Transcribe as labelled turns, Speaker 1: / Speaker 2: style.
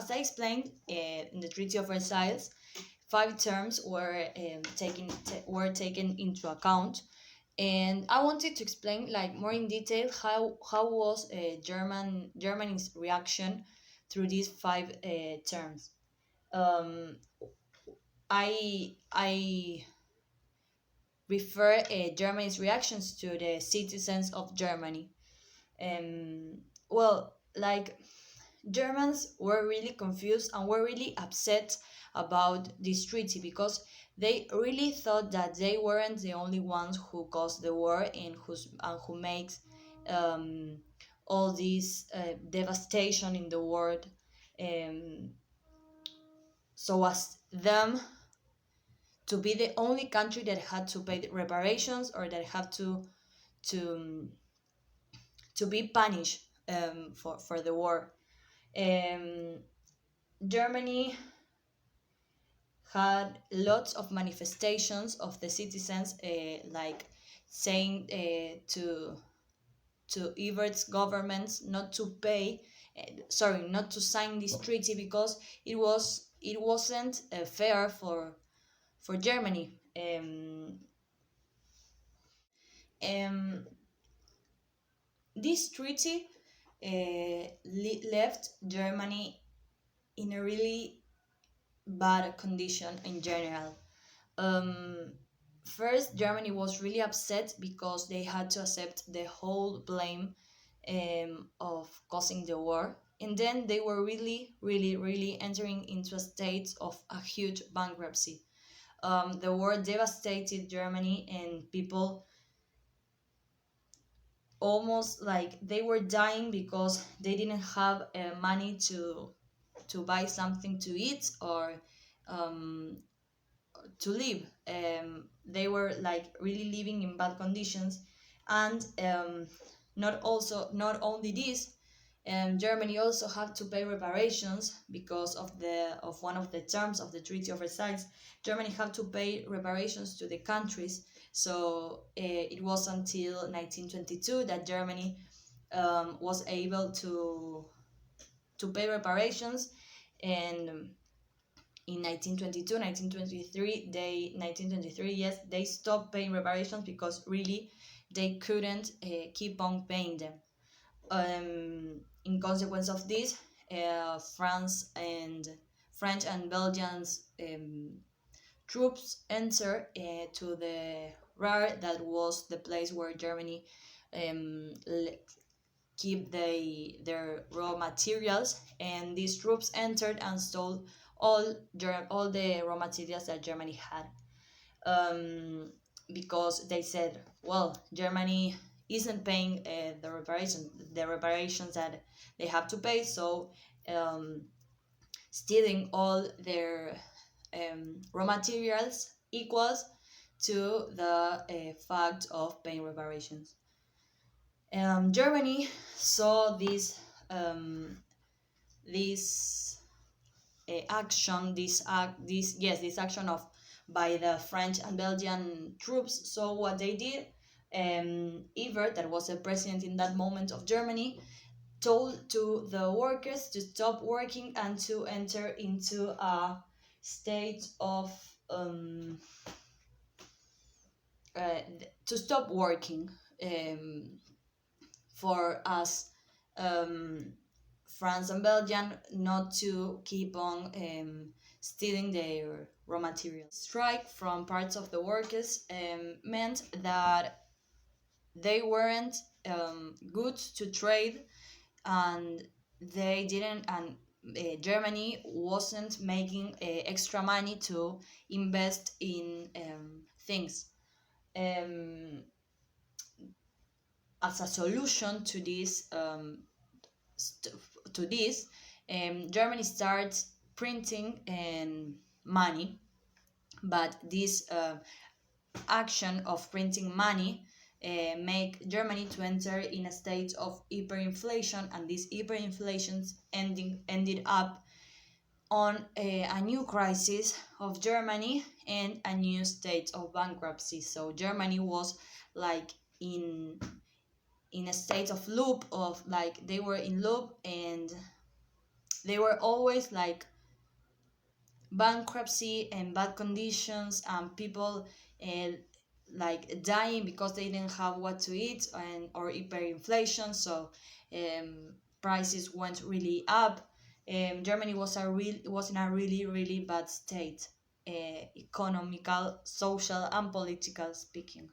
Speaker 1: as I explained in the Treaty of Versailles, five terms were taken into account, and I wanted to explain like more in detail how was Germany's reaction through these five terms. Um, I refer Germany's reactions to the citizens of Germany. Well, like Germans were really confused and were really upset about this treaty because they really thought that they weren't the only ones who caused the war and who makes um, all this devastation in the world. Um, so as them to be the only country that had to pay the reparations or that had to to be punished for the war. Um, Germany had lots of manifestations of the citizens, like saying to Evert's governments not to pay, not to sign this treaty because it wasn't fair for Germany. Um, this treaty left Germany in a really bad condition in general. Um, First, Germany was really upset because they had to accept the whole blame of causing the war. And then they were really, really, really entering into a state of a huge bankruptcy. The war devastated Germany, and people almost like they were dying because they didn't have money to buy something to eat or um, to live. They were like really living in bad conditions, and not only this, Germany also had to pay reparations because of one of the terms of the Treaty of Versailles. Germany had to pay reparations to the countries. So it was until 1922 that Germany was able to pay reparations, and in 1922 1923 yes, they stopped paying reparations because really they couldn't keep on paying them. In consequence of this, French and Belgians troops entered to the Ruhr, that was the place where Germany um, keep their raw materials, and these troops entered and stole all the raw materials that Germany had, because they said, well, Germany isn't paying the reparations that they have to pay, so um, stealing all their raw materials equals to the fact of paying reparations. Germany saw this action, this action of by the French and Belgian troops. So what they did, Evert, that was the president in that moment of Germany, told to the workers to stop working and to enter into a state of uh, to stop working, for us, France and Belgium, not to keep on stealing their raw materials. Strike from parts of the workers meant that they weren't goods to trade, and they didn't, and Germany wasn't making extra money to invest in things. Um, as a solution to this, Germany starts printing money, but this action of printing money make Germany to enter in a state of hyperinflation, and this hyperinflation ended up on a new crisis of Germany and a new state of bankruptcy. So Germany was like in a state of loop, of like they were in loop, and They were always like bankruptcy and bad conditions, and people uh, like dying because they didn't have what to eat, and or hyperinflation. So prices went really up. Germany was in a really bad state, economical, social, and political speaking.